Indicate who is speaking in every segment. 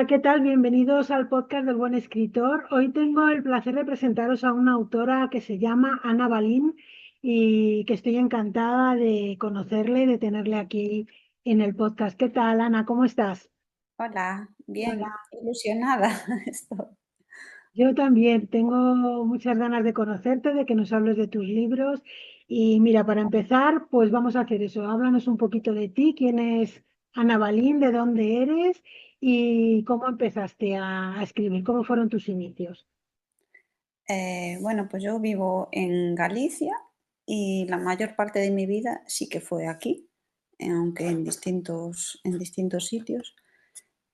Speaker 1: Hola, ¿qué tal? Bienvenidos al podcast del Buen Escritor. Hoy tengo el placer de presentaros a una autora que se llama Ana Balín y que estoy encantada de conocerle y de tenerle aquí en el podcast. ¿Qué tal, Ana? ¿Cómo estás?
Speaker 2: Hola,
Speaker 1: Hola.
Speaker 2: bien, ilusionada estoy.
Speaker 1: Yo también tengo muchas ganas de conocerte, de que nos hables de tus libros. Y mira, para empezar, pues vamos a hacer eso. Háblanos un poquito de ti, quién es Ana Balín, de dónde eres y cómo empezaste a escribir, cómo fueron tus inicios.
Speaker 2: Bueno, pues yo vivo en Galicia y la mayor parte de mi vida sí que fue aquí, aunque en distintos sitios.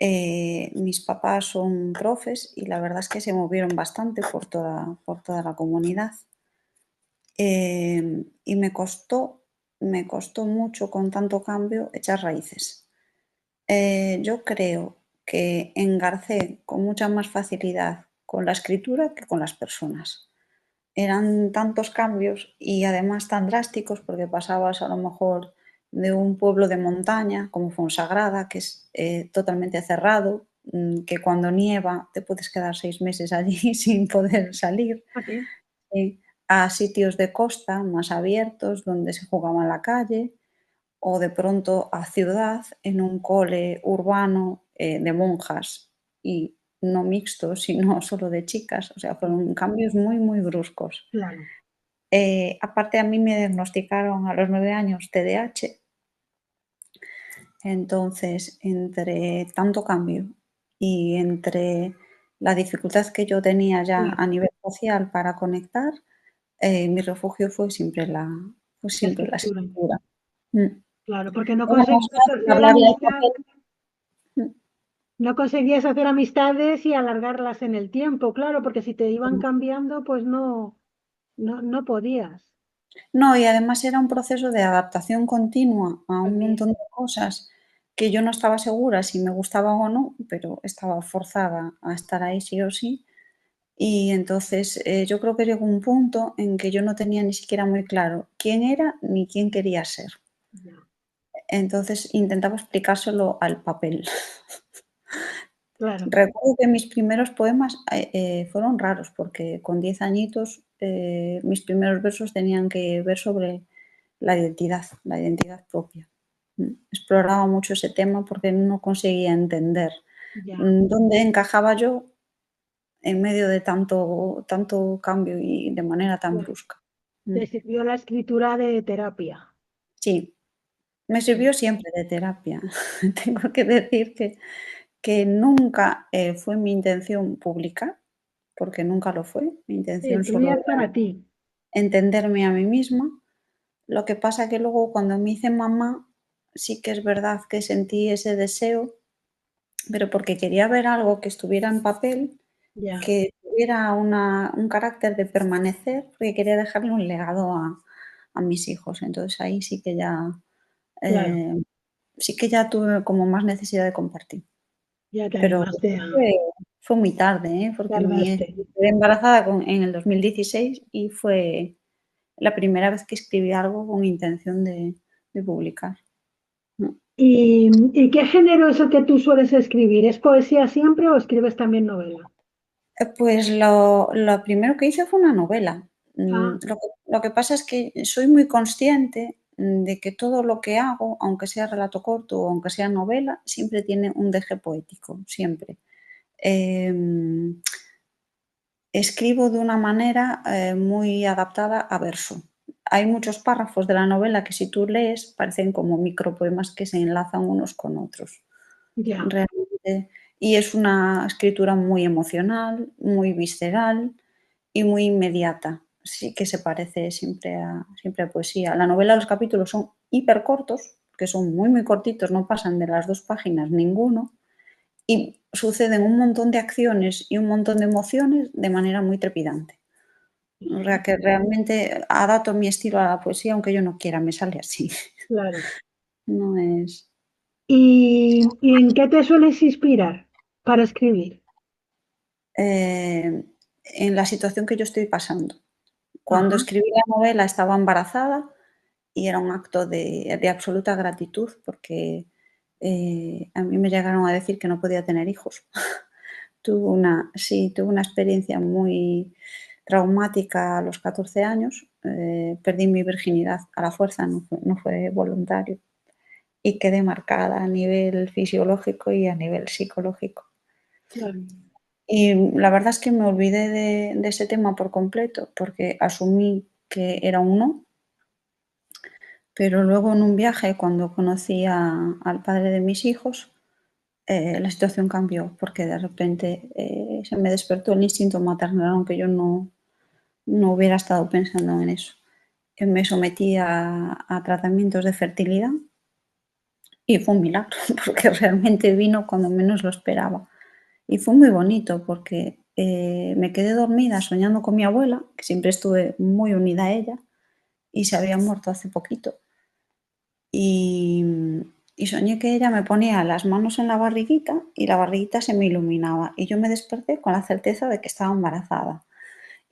Speaker 2: Mis papás son profes y la verdad es que se movieron bastante por toda la comunidad. Y me costó mucho con tanto cambio echar raíces. Yo creo que engarcé con mucha más facilidad con la escritura que con las personas. Eran tantos cambios y además tan drásticos porque pasabas a lo mejor de un pueblo de montaña como Fonsagrada, que es totalmente cerrado, que cuando nieva te puedes quedar 6 meses allí sin poder salir,
Speaker 1: Así.
Speaker 2: a sitios de costa más abiertos donde se jugaba en la calle o de pronto a ciudad en un cole urbano de monjas y no mixto, sino solo de chicas. O sea, fueron cambios muy, muy bruscos.
Speaker 1: Claro.
Speaker 2: Aparte, a mí me diagnosticaron a los 9 años TDAH, entonces entre tanto cambio y entre la dificultad que yo tenía ya
Speaker 1: Sí,
Speaker 2: a nivel social para conectar, mi refugio fue
Speaker 1: la
Speaker 2: siempre la
Speaker 1: escritura.
Speaker 2: escritura. Mm.
Speaker 1: Claro, porque no
Speaker 2: Era más
Speaker 1: conseguías
Speaker 2: fácil
Speaker 1: hacer
Speaker 2: hablarle al papel.
Speaker 1: amistades, no conseguías hacer amistades y alargarlas en el tiempo, claro, porque si te iban cambiando, pues no podías.
Speaker 2: No, y además era un proceso de adaptación continua a un
Speaker 1: También.
Speaker 2: montón de cosas que yo no estaba segura si me gustaban o no, pero estaba forzada a estar ahí sí o sí. Y entonces yo creo que llegó un punto en que yo no tenía ni siquiera muy claro quién era ni quién quería ser.
Speaker 1: Ya,
Speaker 2: Entonces intentaba explicárselo al papel.
Speaker 1: claro,
Speaker 2: Recuerdo que mis primeros poemas fueron raros porque con 10 añitos mis primeros versos tenían que ver sobre la identidad propia. Exploraba mucho ese tema porque no conseguía entender
Speaker 1: ya.
Speaker 2: dónde encajaba yo en medio de tanto, tanto cambio y de manera tan
Speaker 1: Claro.
Speaker 2: brusca. Mm,
Speaker 1: Te sirvió la escritura de terapia.
Speaker 2: Sí, me sirvió siempre de terapia. Tengo que decir que nunca fue mi intención publicar, porque nunca lo fue. Mi
Speaker 1: Sí,
Speaker 2: intención solo
Speaker 1: escribías
Speaker 2: era
Speaker 1: para ti.
Speaker 2: entenderme a mí misma. Lo que pasa que luego cuando me hice mamá, sí que es verdad que sentí ese deseo, pero porque quería ver algo que estuviera en papel,
Speaker 1: Ya,
Speaker 2: que tuviera un carácter de permanecer, porque quería dejarle un legado a mis hijos. Entonces ahí
Speaker 1: claro,
Speaker 2: eh, sí que ya tuve como más necesidad de compartir.
Speaker 1: ya te
Speaker 2: Pero
Speaker 1: animaste a...
Speaker 2: fue, fue muy tarde, ¿eh? Porque
Speaker 1: Tardaste.
Speaker 2: me quedé embarazada en el 2016 y fue la primera vez que escribí algo con intención de publicar. Mm.
Speaker 1: ¿Y qué género es el que tú sueles escribir? ¿Es poesía siempre o escribes también novela?
Speaker 2: Pues lo primero que hice fue una novela.
Speaker 1: Ah,
Speaker 2: Lo que pasa es que soy muy consciente de que todo lo que hago, aunque sea relato corto o aunque sea novela, siempre tiene un deje poético, siempre. Em, Escribo de una manera muy adaptada a verso. Hay muchos párrafos de la novela que si tú lees parecen como micropoemas que se enlazan unos con otros.
Speaker 1: ya,
Speaker 2: Realmente, y es una escritura muy emocional, muy visceral y muy inmediata. Sí que se parece siempre a poesía. La novela, los capítulos son hiper cortos, que son muy, muy cortitos, no pasan de las 2 páginas ninguno, y suceden un montón de acciones y un montón de emociones de manera muy trepidante. O sea que realmente adapto mi estilo a la poesía, aunque yo no quiera, me sale así.
Speaker 1: claro.
Speaker 2: No es.
Speaker 1: ¿Y en qué te sueles inspirar para escribir?
Speaker 2: eh, en la situación que yo estoy pasando. Cuando
Speaker 1: Ajá,
Speaker 2: escribí la novela estaba embarazada y era un acto de absoluta gratitud porque A mí me llegaron a decir que no podía tener hijos. Sí, tuve una experiencia muy traumática a los 14 años. Perdí mi virginidad a la fuerza, no fue voluntario. Y quedé marcada a nivel fisiológico y a nivel psicológico.
Speaker 1: Claro,
Speaker 2: Y la verdad es que me olvidé de ese tema por completo, porque asumí que era un no, pero luego en un viaje, cuando conocí al padre de mis hijos, la situación cambió, porque de repente se me despertó el instinto maternal, aunque yo no hubiera estado pensando en eso. Me sometí a tratamientos de fertilidad y fue un milagro, porque realmente vino cuando menos lo esperaba. Y fue muy bonito porque me quedé dormida soñando con mi abuela, que siempre estuve muy unida a ella, y se había muerto hace poquito. Y, y soñé que ella me ponía las manos en la barriguita y la barriguita se me iluminaba. Y yo me desperté con la certeza de que estaba embarazada.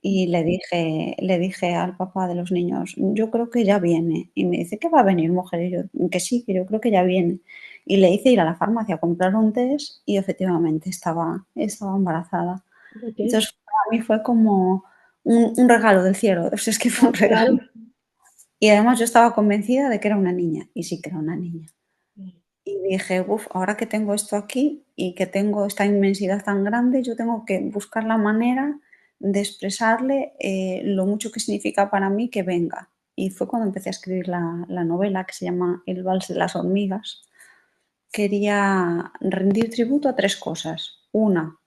Speaker 2: Y le dije al papá de los niños, yo creo que ya viene. Y me dice, ¿qué va a venir, mujer? Y yo, que sí, que yo creo que ya viene. Y le hice ir a la farmacia a comprar un test y efectivamente estaba embarazada.
Speaker 1: fíjate.
Speaker 2: Entonces, para mí fue como un regalo del cielo. O sea, es que fue
Speaker 1: Ah,
Speaker 2: un
Speaker 1: claro.
Speaker 2: regalo. Y además yo estaba convencida de que era una niña. Y sí que era una niña. Y dije, uff, ahora que tengo esto aquí y que tengo esta inmensidad tan grande, yo tengo que buscar la manera de expresarle lo mucho que significa para mí que venga. Y fue cuando empecé a escribir la novela que se llama El vals de las hormigas. Quería rendir tributo a tres cosas. Una,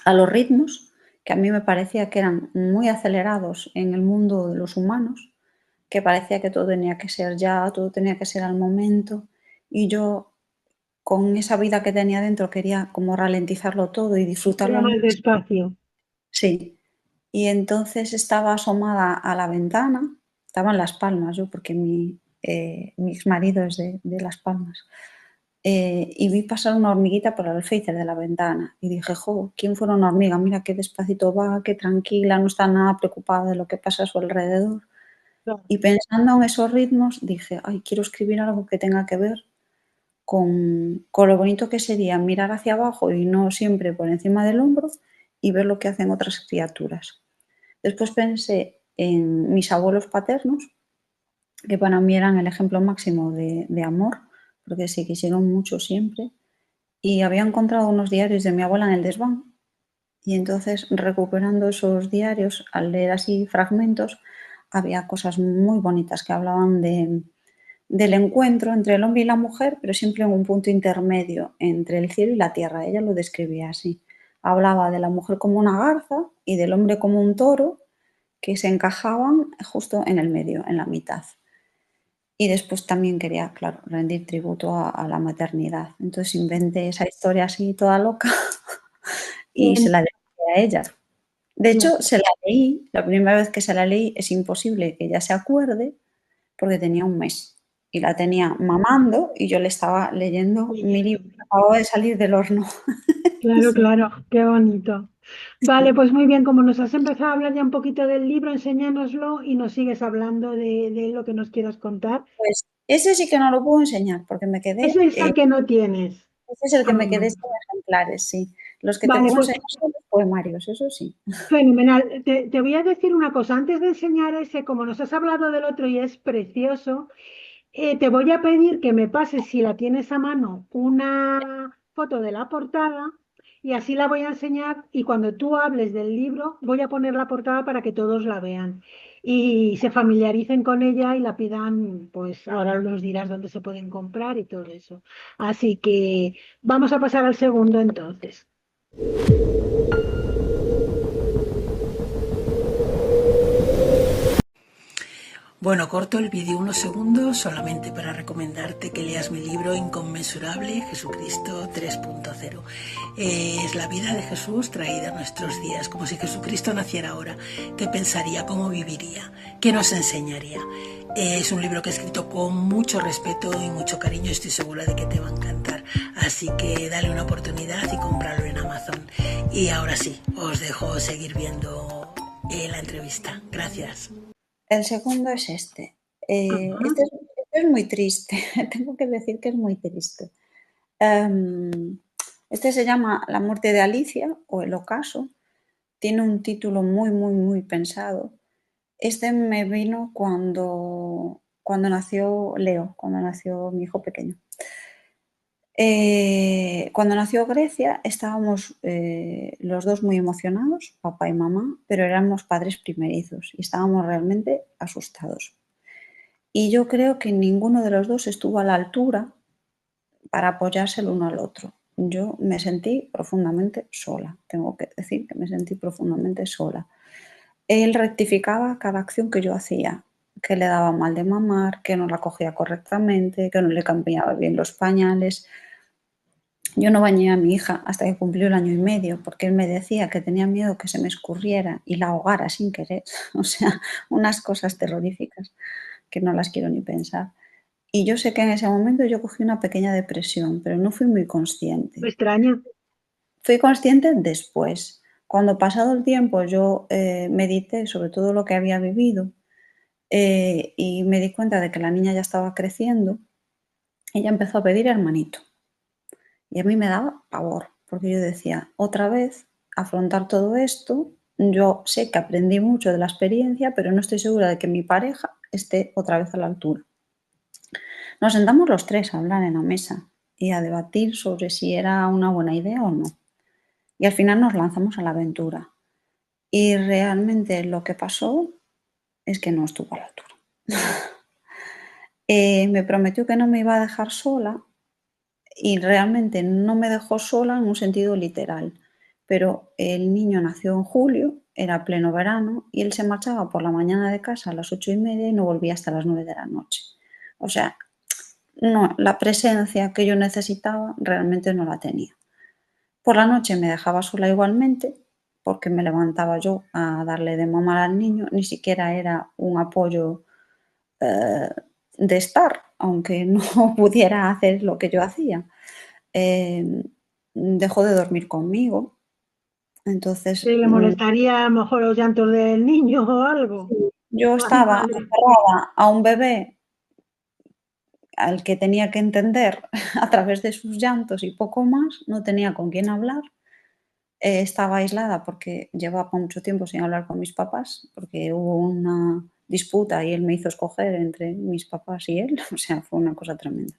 Speaker 2: a los ritmos, que a mí me parecía que eran muy acelerados en el mundo de los humanos, que parecía que todo tenía que ser ya, todo tenía que ser al momento. Y yo con esa vida que tenía dentro quería como ralentizarlo todo y disfrutarlo
Speaker 1: Era
Speaker 2: al
Speaker 1: más
Speaker 2: máximo.
Speaker 1: despacio.
Speaker 2: Sí. Y entonces estaba asomada a la ventana, estaba en Las Palmas, yo porque mi exmarido es de Las Palmas, y vi pasar una hormiguita por el alféizar de la ventana y dije, jo, ¿quién fuera una hormiga? Mira qué despacito va, qué tranquila, no está nada preocupada de lo que pasa a su alrededor.
Speaker 1: Claro.
Speaker 2: Y pensando en esos ritmos, dije, ay, quiero escribir algo que tenga que ver con lo bonito que sería mirar hacia abajo y no siempre por encima del hombro y ver lo que hacen otras criaturas. Después pensé en mis abuelos paternos, que para mí eran el ejemplo máximo de amor, porque se quisieron mucho siempre, y había encontrado unos diarios de mi abuela en el desván. Y entonces, recuperando esos diarios, al leer así fragmentos, había cosas muy bonitas que hablaban del encuentro entre el hombre y la mujer, pero siempre en un punto intermedio entre el cielo y la tierra. Ella lo describía así. Hablaba de la mujer como una garza y del hombre como un toro que se encajaban justo en el medio, en la mitad. Y después también quería, claro, rendir tributo a la maternidad. Entonces inventé esa historia así toda loca y se
Speaker 1: Bien,
Speaker 2: la dediqué a ella. De
Speaker 1: claro.
Speaker 2: hecho, se la leí, la primera vez que se la leí es imposible que ella se acuerde porque tenía un mes y la tenía mamando y yo le estaba leyendo mi libro
Speaker 1: Leyendo.
Speaker 2: que acababa de salir del horno.
Speaker 1: Claro,
Speaker 2: Sí,
Speaker 1: claro, qué bonito. Vale,
Speaker 2: sí.
Speaker 1: pues muy bien, como nos has empezado a hablar ya un poquito del libro, enséñanoslo y nos sigues hablando de lo que nos quieras contar.
Speaker 2: Pues ese sí que no lo puedo enseñar porque
Speaker 1: Ese es el que no tienes.
Speaker 2: ese es el que
Speaker 1: Ah,
Speaker 2: me quedé sin ejemplares, sí. Los que te
Speaker 1: vale,
Speaker 2: puedo
Speaker 1: pues
Speaker 2: enseñar son los poemarios, eso sí.
Speaker 1: fenomenal. Te voy a decir una cosa, antes de enseñar ese, como nos has hablado del otro y es precioso, te voy a pedir que me pases, si la tienes a mano, una foto de la portada y así la voy a enseñar y cuando tú hables del libro voy a poner la portada para que todos la vean y se familiaricen con ella y la pidan, pues ahora nos dirás dónde se pueden comprar y todo eso. Así que vamos a pasar al segundo entonces.
Speaker 3: Bueno, corto el vídeo unos segundos solamente para recomendarte que leas mi libro inconmensurable, Jesucristo 3.0. Es la vida de Jesús traída a nuestros días, como si Jesucristo naciera ahora. ¿Qué pensaría? ¿Cómo viviría? ¿Qué nos enseñaría? Es un libro que he escrito con mucho respeto y mucho cariño, estoy segura de que te va a encantar. Así que dale una oportunidad y cómpralo en Amazon. Y ahora sí, os dejo seguir viendo la entrevista. Gracias.
Speaker 2: El segundo es este.
Speaker 1: Ajá.
Speaker 2: Este es muy triste, tengo que decir que es muy triste. Este se llama La muerte de Alicia o El ocaso. Tiene un título muy, muy, muy pensado. Este me vino cuando nació Leo, cuando nació mi hijo pequeño. Cuando nació Grecia estábamos los dos muy emocionados, papá y mamá, pero éramos padres primerizos y estábamos realmente asustados. Y yo creo que ninguno de los dos estuvo a la altura para apoyarse el uno al otro. Yo me sentí profundamente sola, tengo que decir que me sentí profundamente sola. Él rectificaba cada acción que yo hacía, que le daba mal de mamar, que no la cogía correctamente, que no le cambiaba bien los pañales. Yo no bañé a mi hija hasta que cumplió el año y medio, porque él me decía que tenía miedo que se me escurriera y la ahogara sin querer. O sea, unas cosas terroríficas que no las quiero ni pensar. Y yo sé que en ese momento yo cogí una pequeña depresión, pero no fui muy consciente.
Speaker 1: Me extraña.
Speaker 2: Fui consciente después. Cuando pasado el tiempo yo medité sobre todo lo que había vivido y me di cuenta de que la niña ya estaba creciendo, ella empezó a pedir hermanito. Y a mí me daba pavor, porque yo decía, otra vez, afrontar todo esto, yo sé que aprendí mucho de la experiencia, pero no estoy segura de que mi pareja esté otra vez a la altura. Nos sentamos los tres a hablar en la mesa y a debatir sobre si era una buena idea o no. Y al final nos lanzamos a la aventura. Y realmente lo que pasó es que no estuvo a la altura. Me prometió que no me iba a dejar sola y realmente no me dejó sola en un sentido literal. Pero el niño nació en julio, era pleno verano y él se marchaba por la mañana de casa a las 8:30 y no volvía hasta las 9 de la noche. O sea, no, la presencia que yo necesitaba realmente no la tenía. Por la noche me dejaba sola igualmente, porque me levantaba yo a darle de mamar al niño, ni siquiera era un apoyo de estar, aunque no pudiera hacer lo que yo hacía. Dejó de dormir conmigo,
Speaker 1: ¿Que
Speaker 2: entonces
Speaker 1: le molestaría a lo mejor los llantos del niño o algo?
Speaker 2: yo
Speaker 1: Ay,
Speaker 2: estaba
Speaker 1: madre.
Speaker 2: aferrada a un bebé al que tenía que entender a través de sus llantos y poco más, no tenía con quién hablar. Estaba aislada porque llevaba mucho tiempo sin hablar con mis papás, porque hubo una disputa y él me hizo escoger entre mis papás y él, o sea, fue una cosa tremenda.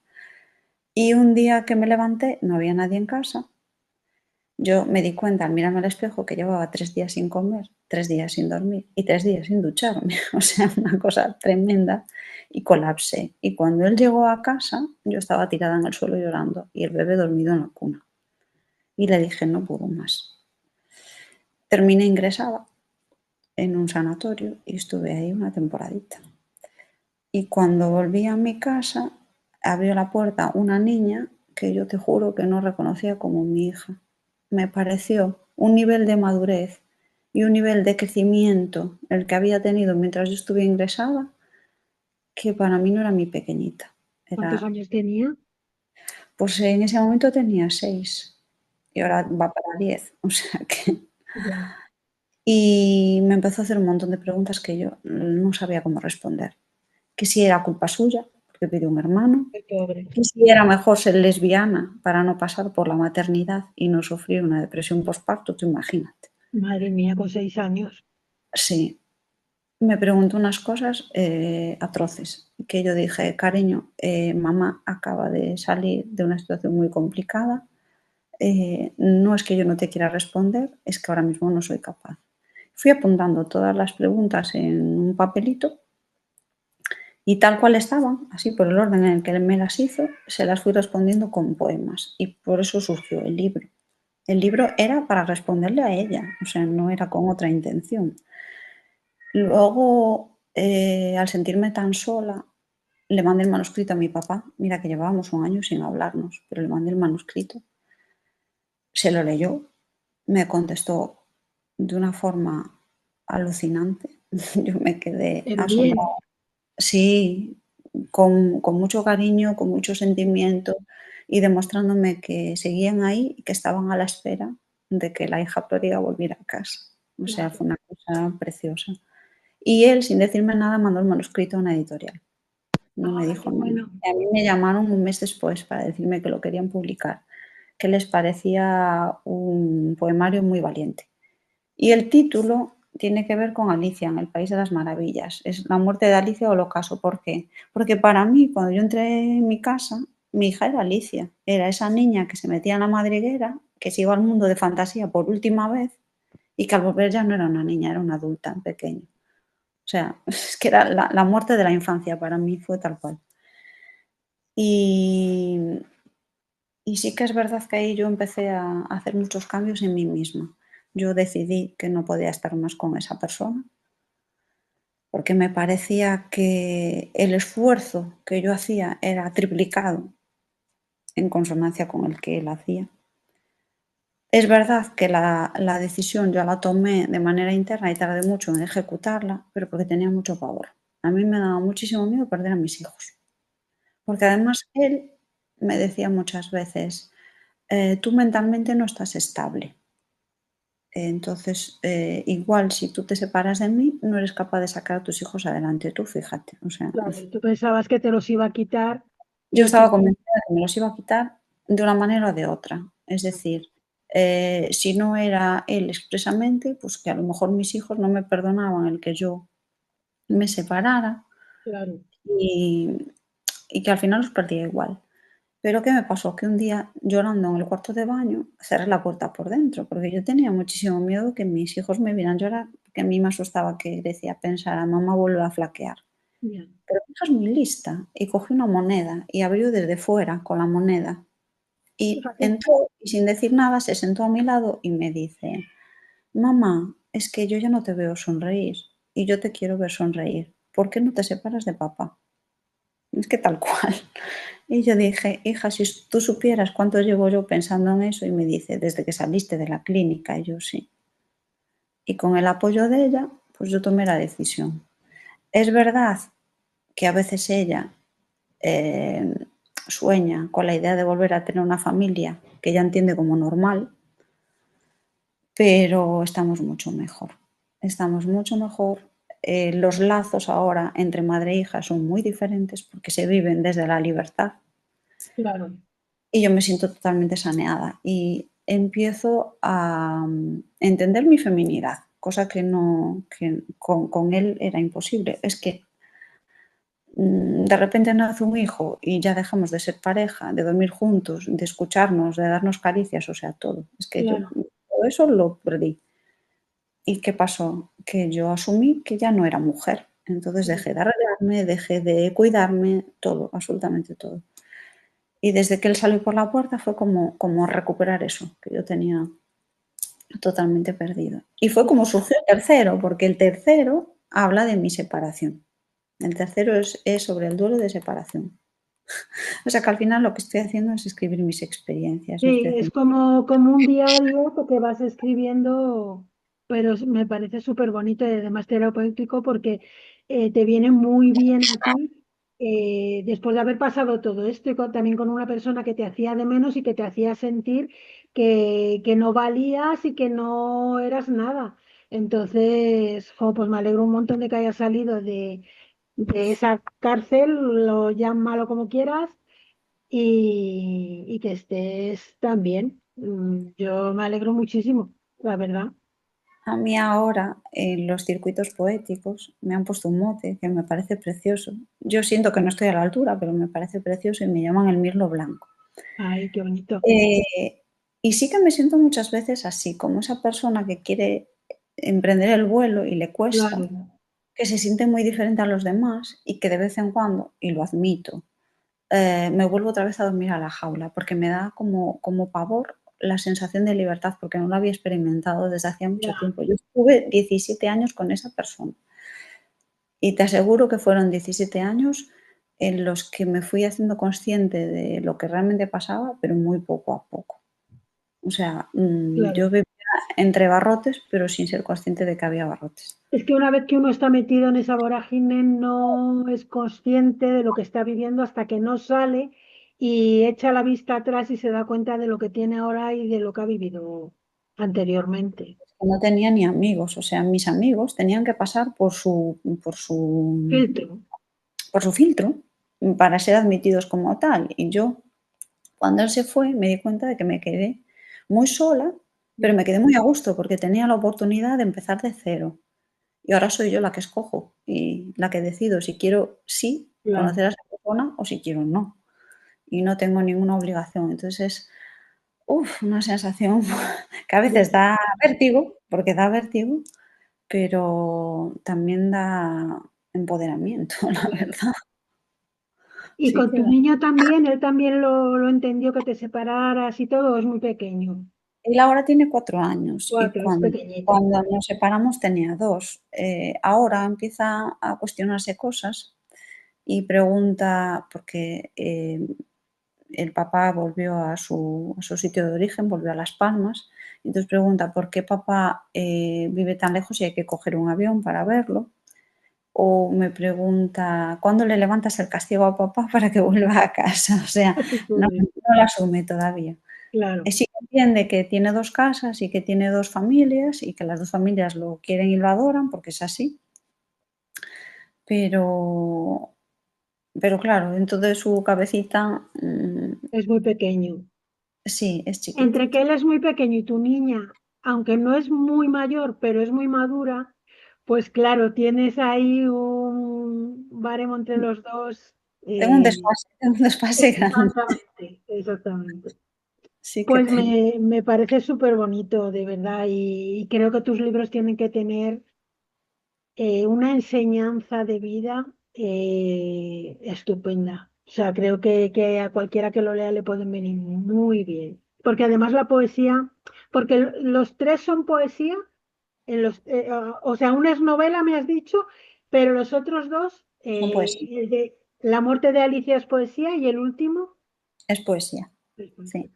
Speaker 2: Y un día que me levanté, no había nadie en casa. Yo me di cuenta al mirarme al espejo que llevaba 3 días sin comer, 3 días sin dormir y 3 días sin ducharme, o sea, una cosa tremenda, y colapsé. Y cuando él llegó a casa, yo estaba tirada en el suelo llorando y el bebé dormido en la cuna. Y le dije, no puedo más. Terminé ingresada en un sanatorio y estuve ahí una temporadita. Y cuando volví a mi casa, abrió la puerta una niña que yo te juro que no reconocía como mi hija. Me pareció un nivel de madurez y un nivel de crecimiento el que había tenido mientras yo estuve ingresada, que para mí no era mi pequeñita.
Speaker 1: ¿Cuántos
Speaker 2: Era,
Speaker 1: años tenía?
Speaker 2: pues en ese momento tenía 6 y ahora va para 10. O sea que...
Speaker 1: Ya.
Speaker 2: Y me empezó a hacer un montón de preguntas que yo no sabía cómo responder. Que si era culpa suya, porque pidió un hermano,
Speaker 1: Qué pobre.
Speaker 2: que si era mejor ser lesbiana para no pasar por la maternidad y no sufrir una depresión postparto, tú imagínate.
Speaker 1: Madre mía, con 6 años.
Speaker 2: Sí, me preguntó unas cosas atroces, que yo dije, cariño, mamá acaba de salir de una situación muy complicada, no es que yo no te quiera responder, es que ahora mismo no soy capaz. Fui apuntando todas las preguntas en un papelito y tal cual estaban, así por el orden en el que él me las hizo, se las fui respondiendo con poemas y por eso surgió el libro. El libro era para responderle a ella, o sea, no era con otra intención. Luego, al sentirme tan sola, le mandé el manuscrito a mi papá. Mira que llevábamos un año sin hablarnos, pero le mandé el manuscrito. Se lo leyó, me contestó de una forma alucinante. Yo me quedé
Speaker 1: Pero bien,
Speaker 2: asombrada. Sí, con mucho cariño, con mucho sentimiento y demostrándome que seguían ahí y que estaban a la espera de que la hija pródiga volviera a casa. O sea,
Speaker 1: claro.
Speaker 2: fue una cosa preciosa. Y él, sin decirme nada, mandó el manuscrito a una editorial. no me
Speaker 1: Ah,
Speaker 2: dijo
Speaker 1: qué
Speaker 2: nada.
Speaker 1: bueno.
Speaker 2: Y a mí me llamaron un mes después para decirme que lo querían publicar, que les parecía un poemario muy valiente. Y el título tiene que ver con Alicia en el País de las Maravillas. Es La muerte de Alicia o el ocaso. ¿Por qué? Porque para mí, cuando yo entré en mi casa, mi hija era Alicia. Era esa niña que se metía en la madriguera, que se iba al mundo de fantasía por última vez y que al volver ya no era una niña, era una adulta pequeña. O sea, es que era la muerte de la infancia para mí, fue tal cual. Y, y sí que es verdad que ahí yo empecé a hacer muchos cambios en mí misma. Yo decidí que no podía estar más con esa persona porque me parecía que el esfuerzo que yo hacía era triplicado en consonancia con el que él hacía. Es verdad que la decisión yo la tomé de manera interna y tardé mucho en ejecutarla, pero porque tenía mucho pavor. A mí me daba muchísimo miedo perder a mis hijos, porque además él me decía muchas veces, tú mentalmente no estás estable. Entonces, igual si tú te separas de mí, no eres capaz de sacar a tus hijos adelante, tú fíjate. O sea,
Speaker 1: Claro, y tú pensabas que te los iba a quitar
Speaker 2: yo
Speaker 1: y que
Speaker 2: estaba convencida de que me los iba a quitar de una manera o de otra. Es decir, si no era él expresamente, pues que a lo mejor mis hijos no me perdonaban el que yo me separara
Speaker 1: claro,
Speaker 2: y, y que al final los perdía igual. Pero ¿qué me pasó? Que un día llorando en el cuarto de baño cerré la puerta por dentro, porque yo tenía muchísimo miedo que mis hijos me vieran llorar, que a mí me asustaba que decía pensar, a mamá vuelve a flaquear.
Speaker 1: ya,
Speaker 2: Pero mi hija es muy lista y cogió una moneda y abrió desde fuera con la moneda y
Speaker 1: fíjate,
Speaker 2: entró y sin decir nada se sentó a mi lado y me dice, mamá, es que yo ya no te veo sonreír y yo te quiero ver sonreír. ¿Por qué no te separas de papá? Es que tal cual. Y yo dije, hija, si tú supieras cuánto llevo yo pensando en eso, y me dice, desde que saliste de la clínica, y yo sí. Y con el apoyo de ella, pues yo tomé la decisión. Es verdad que a veces ella eh, sueña con la idea de volver a tener una familia que ella entiende como normal, pero estamos mucho mejor. Estamos mucho mejor. Los lazos ahora entre madre e hija son muy diferentes porque se viven desde la libertad
Speaker 1: claro.
Speaker 2: y yo me siento totalmente saneada y empiezo a entender mi feminidad, cosa que no que con él era imposible. Es que de repente nace un hijo y ya dejamos de ser pareja, de dormir juntos, de escucharnos, de darnos caricias, o sea, todo. Es que yo
Speaker 1: Claro,
Speaker 2: todo eso lo perdí. ¿Y qué pasó? Que yo asumí que ya no era mujer. Entonces
Speaker 1: ya.
Speaker 2: dejé de arreglarme, dejé de cuidarme, todo, absolutamente todo. Y desde que él salió por la puerta fue como recuperar eso que yo tenía totalmente perdido. Y fue como surgió el tercero, porque el tercero habla de mi separación. El tercero es sobre el duelo de separación. O sea que al final lo que estoy haciendo es escribir mis experiencias. No estoy
Speaker 1: Sí, es
Speaker 2: haciendo...
Speaker 1: como un diario que vas escribiendo, pero me parece súper bonito y además terapéutico porque te viene muy bien a ti después de haber pasado todo esto y también con una persona que te hacía de menos y que te hacía sentir que no valías y que no eras nada. Entonces, jo, pues me alegro un montón de que hayas salido de esa cárcel, lo llámalo como quieras y que estés tan bien. Yo me alegro muchísimo, la verdad.
Speaker 2: A mí ahora en los circuitos poéticos me han puesto un mote que me parece precioso. Yo siento que no estoy a la altura, pero me parece precioso y me llaman el mirlo blanco.
Speaker 1: Ay, qué bonito.
Speaker 2: Y sí que me siento muchas veces así, como esa persona que quiere emprender el vuelo y le cuesta,
Speaker 1: Claro,
Speaker 2: que se siente muy diferente a los demás y que de vez en cuando, y lo admito, me vuelvo otra vez a dormir a la jaula, porque me da como pavor la sensación de libertad, porque no lo había experimentado desde hacía mucho
Speaker 1: ya.
Speaker 2: tiempo. Yo estuve 17 años con esa persona y te aseguro que fueron 17 años en los que me fui haciendo consciente de lo que realmente pasaba, pero muy poco a poco. O sea, yo
Speaker 1: Claro.
Speaker 2: vivía entre barrotes, pero sin ser consciente de que había barrotes.
Speaker 1: Es que una vez que uno está metido en esa vorágine, no es consciente de lo que está viviendo hasta que no sale y echa la vista atrás y se da cuenta de lo que tiene ahora y de lo que ha vivido anteriormente.
Speaker 2: No tenía ni amigos, o sea, mis amigos tenían que pasar por su
Speaker 1: Filtro.
Speaker 2: filtro. para ser admitidos como tal. Y yo, cuando él se fue, me di cuenta de que me quedé muy sola, pero me quedé muy a gusto porque tenía la oportunidad de empezar de cero. Y ahora soy yo la que escojo y la que decido si quiero sí
Speaker 1: Claro.
Speaker 2: conocer a esa persona o si quiero no. Y no tengo ninguna obligación. Entonces es, una sensación que a
Speaker 1: Ya
Speaker 2: veces
Speaker 1: te
Speaker 2: da
Speaker 1: entiendo.
Speaker 2: vértigo, porque da vértigo, pero también da empoderamiento, la
Speaker 1: Claro.
Speaker 2: verdad.
Speaker 1: Y
Speaker 2: Sí
Speaker 1: con
Speaker 2: que
Speaker 1: tu
Speaker 2: da.
Speaker 1: niño también, él también lo entendió que te separaras y todo, es muy pequeño.
Speaker 2: Él ahora tiene 4 años y
Speaker 1: 4, es
Speaker 2: cuando
Speaker 1: pequeñito.
Speaker 2: cuando nos separamos tenía 2. Ahora empieza a cuestionarse cosas y pregunta porque, el papá volvió a su sitio de origen, volvió a Las Palmas, y entonces pregunta: "¿Por qué papá, vive tan lejos y hay que coger un avión para verlo?". O me pregunta: "¿Cuándo le levantas el castigo a papá para que vuelva a casa?". O sea, no
Speaker 1: Pobre,
Speaker 2: no lo asume todavía.
Speaker 1: claro.
Speaker 2: Sí que entiende que tiene 2 casas y que tiene 2 familias y que las 2 familias lo quieren y lo adoran, porque es así, pero claro, dentro de su cabecita,
Speaker 1: Es muy pequeño.
Speaker 2: sí, es
Speaker 1: Entre que
Speaker 2: chiquitito.
Speaker 1: él es muy pequeño y tu niña, aunque no es muy mayor, pero es muy madura, pues claro, tienes ahí un baremo entre los dos. eh,
Speaker 2: Tengo un desfase grande.
Speaker 1: exactamente, exactamente.
Speaker 2: Sí que
Speaker 1: Pues
Speaker 2: tengo.
Speaker 1: me parece súper bonito, de verdad, y creo que tus libros tienen que tener una enseñanza de vida estupenda. O sea, creo que a cualquiera que lo lea le pueden venir muy bien. Porque además la poesía, porque los tres son poesía, o sea, una es novela, me has dicho, pero los otros dos,
Speaker 2: Son poesía,
Speaker 1: el de La muerte de Alicia es poesía y el último
Speaker 2: es poesía,
Speaker 1: es poesía.
Speaker 2: sí.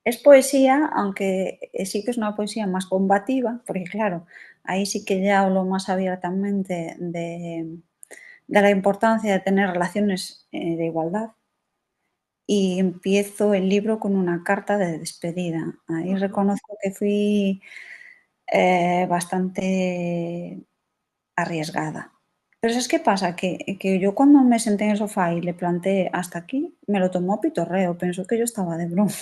Speaker 2: Es poesía, aunque, sí que es una poesía más combativa, porque claro, ahí sí que ya hablo más abiertamente de la importancia de tener relaciones, de igualdad. Y empiezo el libro con una carta de despedida. Ahí
Speaker 1: Ajá.
Speaker 2: reconozco que fui, bastante arriesgada. Pero ¿sabes qué pasa? Que yo cuando me senté en el sofá y le planteé hasta aquí, me lo tomó a pitorreo, pensó que yo estaba de broma.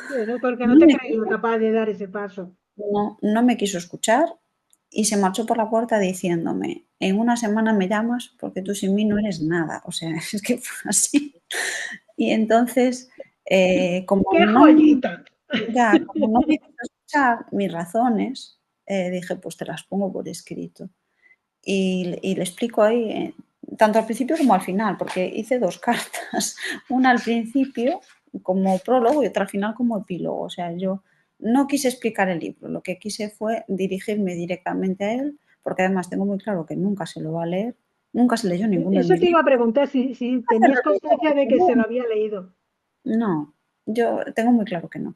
Speaker 1: Bueno, porque no
Speaker 2: No
Speaker 1: te he
Speaker 2: me
Speaker 1: creído capaz de dar ese paso.
Speaker 2: no me quiso escuchar y se marchó por la puerta diciéndome: "En una semana me llamas porque tú sin mí no eres nada". O sea, es que fue así. Y entonces, como
Speaker 1: ¡Qué
Speaker 2: no
Speaker 1: joyita!
Speaker 2: como no me quiso escuchar mis razones, dije: "Pues te las pongo por escrito". Y le explico ahí, tanto al principio como al final, porque hice 2 cartas, una al principio como prólogo y otra al final como epílogo. O sea, yo no quise explicar el libro, lo que quise fue dirigirme directamente a él, porque además tengo muy claro que nunca se lo va a leer, nunca se leyó ninguno de
Speaker 1: Eso
Speaker 2: mis
Speaker 1: te iba
Speaker 2: libros.
Speaker 1: a preguntar si
Speaker 2: Nunca se
Speaker 1: tenías
Speaker 2: lo
Speaker 1: constancia de que
Speaker 2: leyó,
Speaker 1: se lo había leído.
Speaker 2: no, yo tengo muy claro que no.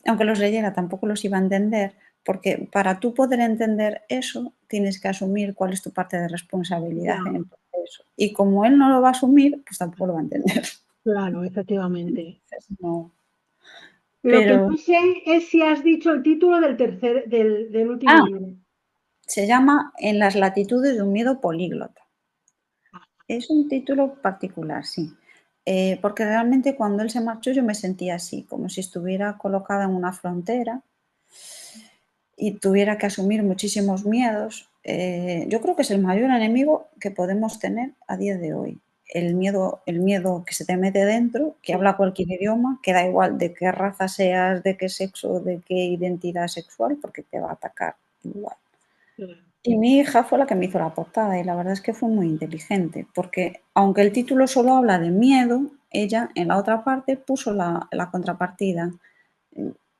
Speaker 2: Aunque los leyera tampoco los iba a entender, porque para tú poder entender eso, tienes que asumir cuál es tu parte de responsabilidad
Speaker 1: Ya,
Speaker 2: en el proceso. Y como él no lo va a asumir, pues tampoco lo va a entender.
Speaker 1: claro, efectivamente.
Speaker 2: Entonces, no.
Speaker 1: Lo que
Speaker 2: Pero
Speaker 1: no sé es si has dicho el título del último
Speaker 2: ah,
Speaker 1: libro.
Speaker 2: se llama En las latitudes de un miedo políglota. Es un título particular, sí. Porque realmente cuando él se marchó yo me sentía así, como si estuviera colocada en una frontera y tuviera que asumir muchísimos miedos. Yo creo que es el mayor enemigo que podemos tener a día de hoy. El miedo que se te mete dentro, que
Speaker 1: Sí,
Speaker 2: habla cualquier idioma, que da igual de qué raza seas, de qué sexo, de qué identidad sexual, porque te va a atacar igual.
Speaker 1: claro.
Speaker 2: Y mi hija fue la que me hizo la portada y la verdad es que fue muy inteligente, porque aunque el título solo habla de miedo, ella en la otra parte puso la contrapartida.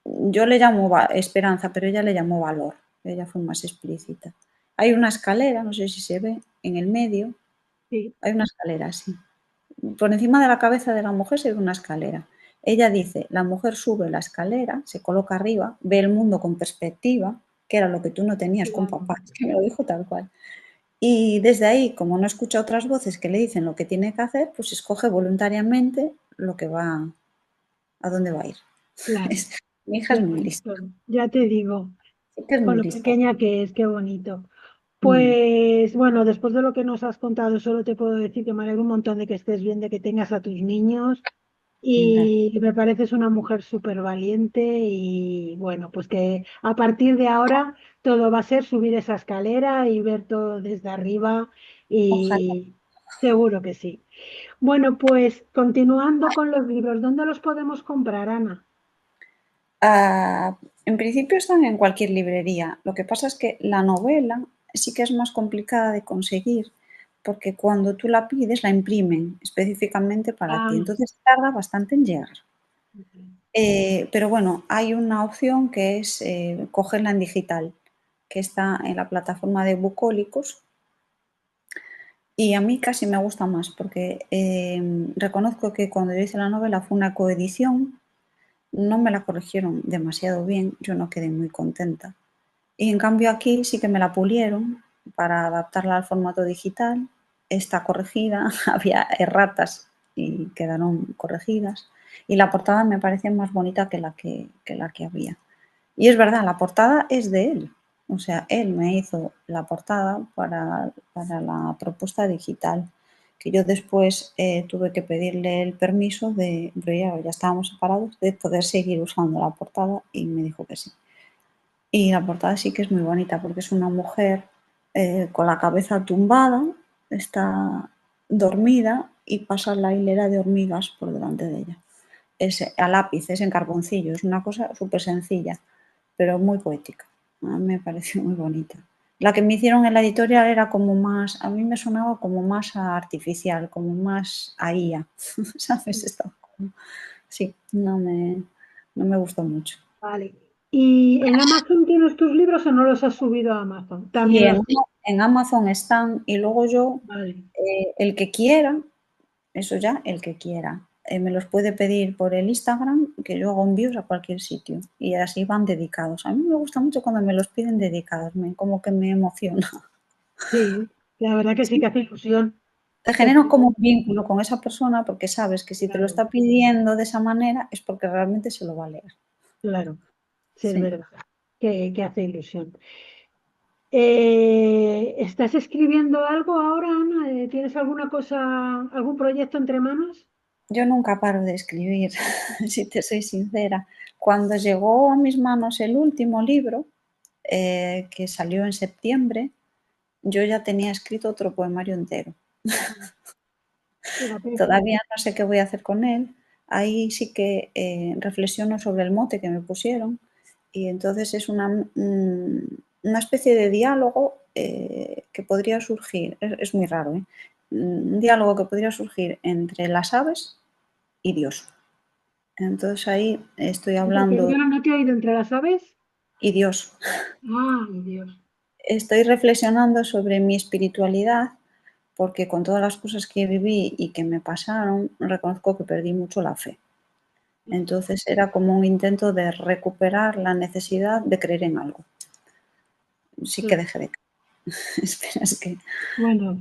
Speaker 2: Yo le llamo esperanza, pero ella le llamó valor. Ella fue más explícita. Hay una escalera, no sé si se ve, en el medio.
Speaker 1: Sí,
Speaker 2: Hay una escalera, sí. Por encima de la cabeza de la mujer se ve una escalera. Ella dice, la mujer sube la escalera, se coloca arriba, ve el mundo con perspectiva, que era lo que tú no tenías con
Speaker 1: claro,
Speaker 2: papá, es que me lo dijo tal cual. Y desde ahí, como no escucha otras voces que le dicen lo que tiene que hacer, pues escoge voluntariamente lo que va, a dónde va a ir.
Speaker 1: claro.
Speaker 2: Mi hija
Speaker 1: Qué
Speaker 2: es muy lista,
Speaker 1: bonito. Ya te digo,
Speaker 2: sí que es
Speaker 1: con
Speaker 2: muy
Speaker 1: lo
Speaker 2: lista.
Speaker 1: pequeña que es, qué bonito.
Speaker 2: Mm,
Speaker 1: Pues bueno, después de lo que nos has contado, solo te puedo decir que me alegro un montón de que estés bien, de que tengas a tus niños
Speaker 2: gracias.
Speaker 1: y me pareces una mujer súper valiente y bueno, pues que a partir de ahora todo va a ser subir esa escalera y ver todo desde arriba
Speaker 2: Ojalá.
Speaker 1: y seguro que sí. Bueno, pues continuando con los libros, ¿dónde los podemos comprar, Ana?
Speaker 2: En principio están en cualquier librería. Lo que pasa es que la novela sí que es más complicada de conseguir porque cuando tú la pides la imprimen específicamente para ti.
Speaker 1: Ah,
Speaker 2: Entonces tarda bastante en llegar.
Speaker 1: ok.
Speaker 2: Pero bueno, hay una opción que es cogerla en digital, que está en la plataforma de Bucólicos y a mí casi me gusta más porque reconozco que cuando yo hice la novela fue una coedición, no me la corrigieron demasiado bien, yo no quedé muy contenta. Y en cambio aquí sí que me la pulieron para adaptarla al formato digital. Está corregida, había erratas y quedaron corregidas. Y la portada me parece más bonita que la que había. Y es verdad, la portada es de él. O sea, él me hizo la portada para la propuesta digital, que yo después tuve que pedirle el permiso de, pero ya estábamos separados, de poder seguir usando la portada y me dijo que sí. Y la portada sí que es muy bonita porque es una mujer con la cabeza tumbada, está dormida y pasa la hilera de hormigas por delante de ella. Es a lápiz, es en carboncillo, es una cosa súper sencilla, pero muy poética. A mí me pareció muy bonita. La que me hicieron en la editorial era como más, a mí me sonaba como más a artificial, como más a IA, ¿sabes? Sí, no me gustó mucho.
Speaker 1: Vale. ¿Y en Amazon tienes tus libros o no los has subido a Amazon?
Speaker 2: Sí,
Speaker 1: También los...
Speaker 2: En Amazon están y luego yo,
Speaker 1: Vale.
Speaker 2: el que quiera, eso ya, el que quiera, me los puede pedir por el Instagram, que yo hago envíos a cualquier sitio y así van dedicados. A mí me gusta mucho cuando me los piden dedicados, como que me emociona.
Speaker 1: Sí, la verdad que sí que hace ilusión.
Speaker 2: Te
Speaker 1: Que
Speaker 2: genera como un vínculo con esa persona porque sabes que si te lo
Speaker 1: claro,
Speaker 2: está pidiendo de esa manera es porque realmente se lo va a leer.
Speaker 1: claro, sí, es
Speaker 2: Sí.
Speaker 1: verdad que hace ilusión. ¿Estás escribiendo algo ahora, Ana? ¿Tienes alguna cosa, algún proyecto entre manos?
Speaker 2: Yo nunca paro de escribir, si te soy sincera. Cuando llegó a mis manos el último libro, que salió en septiembre, yo ya tenía escrito otro poemario entero.
Speaker 1: Fíjate.
Speaker 2: Todavía no sé qué voy a hacer con él. Ahí sí que reflexiono sobre el mote que me pusieron y entonces es una especie de diálogo que podría surgir, es muy raro, ¿eh? Un diálogo que podría surgir entre las aves y Dios. Entonces ahí estoy hablando,
Speaker 1: Perdona, no te he oído entre las aves.
Speaker 2: y Dios,
Speaker 1: Ay, Dios.
Speaker 2: estoy reflexionando sobre mi espiritualidad porque con todas las cosas que viví y que me pasaron, reconozco que perdí mucho la fe. Entonces era como un intento de recuperar la necesidad de creer en algo. Sí que
Speaker 1: Claro.
Speaker 2: dejé de creer. Espera, es que
Speaker 1: Bueno,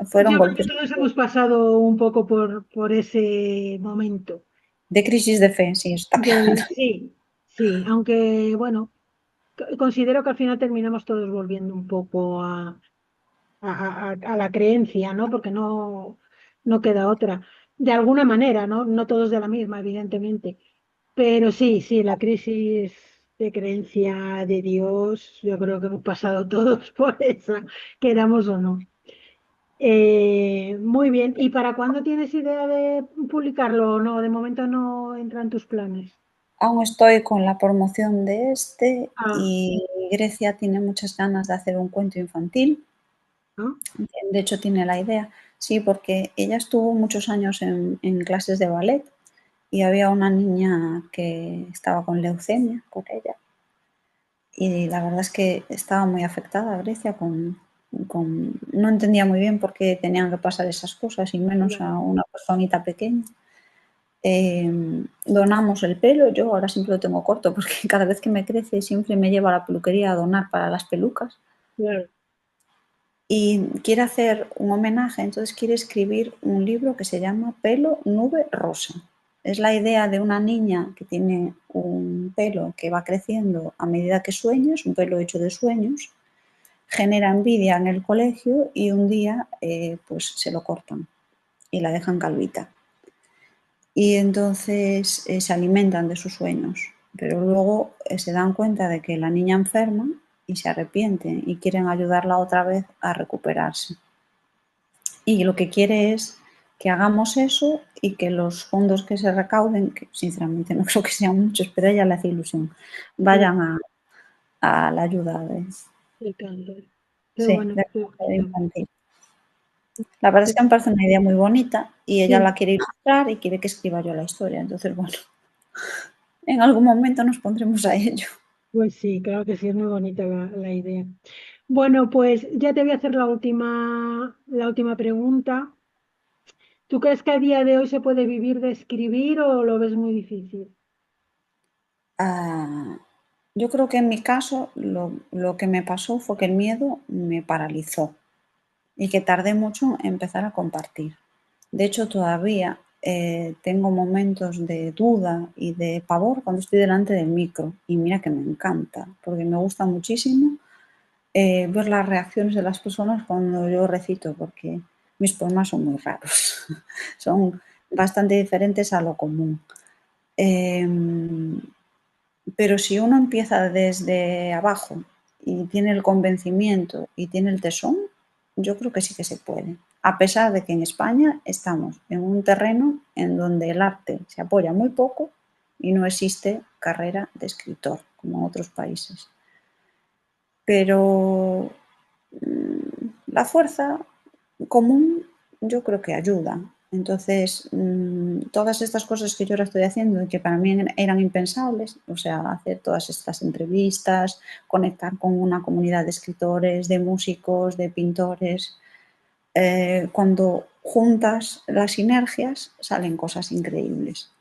Speaker 2: fueron
Speaker 1: yo creo que
Speaker 2: golpes
Speaker 1: todos hemos pasado un poco por ese momento.
Speaker 2: de crisis de fe, sí, está claro.
Speaker 1: Sí, sí, aunque bueno, considero que al final terminamos todos volviendo un poco a la creencia, ¿no? Porque no queda otra. De alguna manera, ¿no? No todos de la misma, evidentemente. Pero sí, sí, la crisis de creencia de Dios, yo creo que hemos pasado todos por esa, queramos o no. Muy bien. ¿Y para cuándo tienes idea de publicarlo o no? De momento no entra en tus planes.
Speaker 2: Aún estoy con la promoción de este
Speaker 1: Ah,
Speaker 2: y Grecia tiene muchas ganas de hacer un cuento infantil.
Speaker 1: ¿no?
Speaker 2: De hecho, tiene la idea. Sí, porque ella estuvo muchos años en clases de ballet y había una niña que estaba con leucemia con ella. Y la verdad es que estaba muy afectada Grecia no entendía muy bien por qué tenían que pasar esas cosas y menos
Speaker 1: Claro.
Speaker 2: a una personita pequeña. Donamos el pelo, yo ahora siempre lo tengo corto porque cada vez que me crece siempre me lleva a la peluquería a donar para las pelucas
Speaker 1: Claro.
Speaker 2: y quiere hacer un homenaje, entonces quiere escribir un libro que se llama Pelo, Nube, Rosa. Es la idea de una niña que tiene un pelo que va creciendo a medida que sueñas, un pelo hecho de sueños, genera envidia en el colegio y un día pues se lo cortan y la dejan calvita. Y entonces se alimentan de sus sueños, pero luego se dan cuenta de que la niña enferma y se arrepienten y quieren ayudarla otra vez a recuperarse. Y lo que quiere es que hagamos eso y que los fondos que se recauden, que sinceramente no creo que sean muchos, pero a ella le hace ilusión, vayan a la ayuda
Speaker 1: de cáncer. Qué
Speaker 2: sí,
Speaker 1: bueno,
Speaker 2: de
Speaker 1: qué
Speaker 2: cáncer
Speaker 1: bonito.
Speaker 2: infantil. La verdad es que me parece una idea muy bonita y ella
Speaker 1: Sí,
Speaker 2: la quiere ilustrar y quiere que escriba yo la historia. Entonces, bueno, en algún momento nos pondremos a ello.
Speaker 1: pues sí, claro que sí, es muy bonita la idea. Bueno, pues ya te voy a hacer la última pregunta. ¿Tú crees que a día de hoy se puede vivir de escribir o lo ves muy difícil?
Speaker 2: Ah, yo creo que en mi caso lo que me pasó fue que el miedo me paralizó y que tardé mucho en empezar a compartir. De hecho, todavía tengo momentos de duda y de pavor cuando estoy delante del micro. Y mira que me encanta, porque me gusta muchísimo ver las reacciones de las personas cuando yo recito, porque mis poemas son muy raros, son bastante diferentes a lo común. Pero si uno empieza desde abajo y tiene el convencimiento y tiene el tesón, yo creo que sí que se puede. A pesar de que en España estamos en un terreno en donde el arte se apoya muy poco y no existe carrera de escritor como en otros países. Pero la fuerza común yo creo que ayuda. Entonces, todas estas cosas que yo ahora estoy haciendo y que para mí eran impensables, o sea, hacer todas estas entrevistas, conectar con una comunidad de escritores, de músicos, de pintores, cuando juntas las sinergias salen cosas increíbles.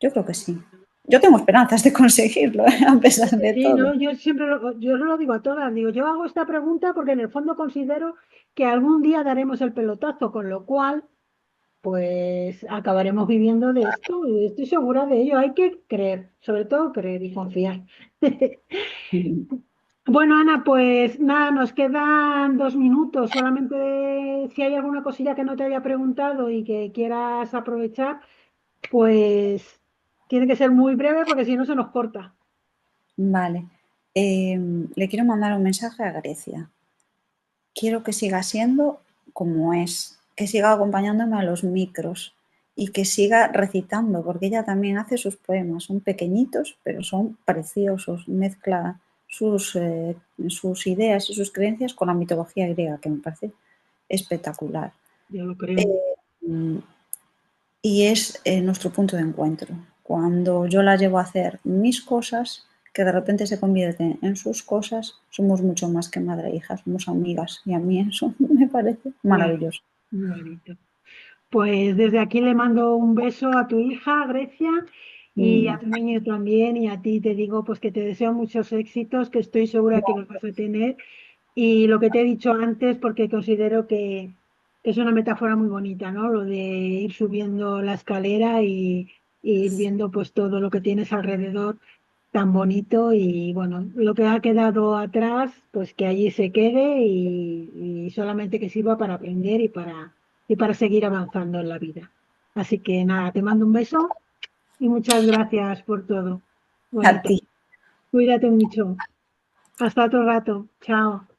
Speaker 2: Yo creo que sí. Yo tengo esperanzas de conseguirlo, a pesar de
Speaker 1: Sí,
Speaker 2: todo.
Speaker 1: no, yo siempre yo lo digo a todas, digo, yo hago esta pregunta porque en el fondo considero que algún día daremos el pelotazo, con lo cual, pues acabaremos viviendo de esto y estoy segura de ello. Hay que creer, sobre todo creer y confiar. Bueno, Ana, pues nada, nos quedan 2 minutos. Solamente si hay alguna cosilla que no te haya preguntado y que quieras aprovechar, pues tiene que ser muy breve porque si no se nos corta.
Speaker 2: Vale. Le quiero mandar un mensaje a Grecia. Quiero que siga siendo como es, que siga acompañándome a los micros y que siga recitando, porque ella también hace sus poemas, son pequeñitos, pero son preciosos, mezcla sus ideas y sus creencias con la mitología griega, que me parece espectacular.
Speaker 1: Yo lo creo.
Speaker 2: Mm, Y es nuestro punto de encuentro. Cuando yo la llevo a hacer mis cosas, que de repente se convierten en sus cosas, somos mucho más que madre e hija, somos amigas. Y a mí eso me parece
Speaker 1: Claro,
Speaker 2: maravilloso.
Speaker 1: muy bonito. Pues desde aquí le mando un beso a tu hija, Grecia, y a
Speaker 2: Mm,
Speaker 1: tu niño también, y a ti te digo pues que te deseo muchos éxitos, que estoy segura que los vas a tener. Y lo que te he dicho antes, porque considero que es una metáfora muy bonita, ¿no? Lo de ir subiendo la escalera y ir viendo pues todo lo que tienes alrededor tan bonito y bueno, lo que ha quedado atrás, pues que allí se quede y solamente que sirva para aprender y para seguir avanzando en la vida. Así que nada, te mando un beso y muchas gracias por todo.
Speaker 2: A
Speaker 1: Bonita.
Speaker 2: ti.
Speaker 1: Cuídate mucho. Hasta otro rato. Chao.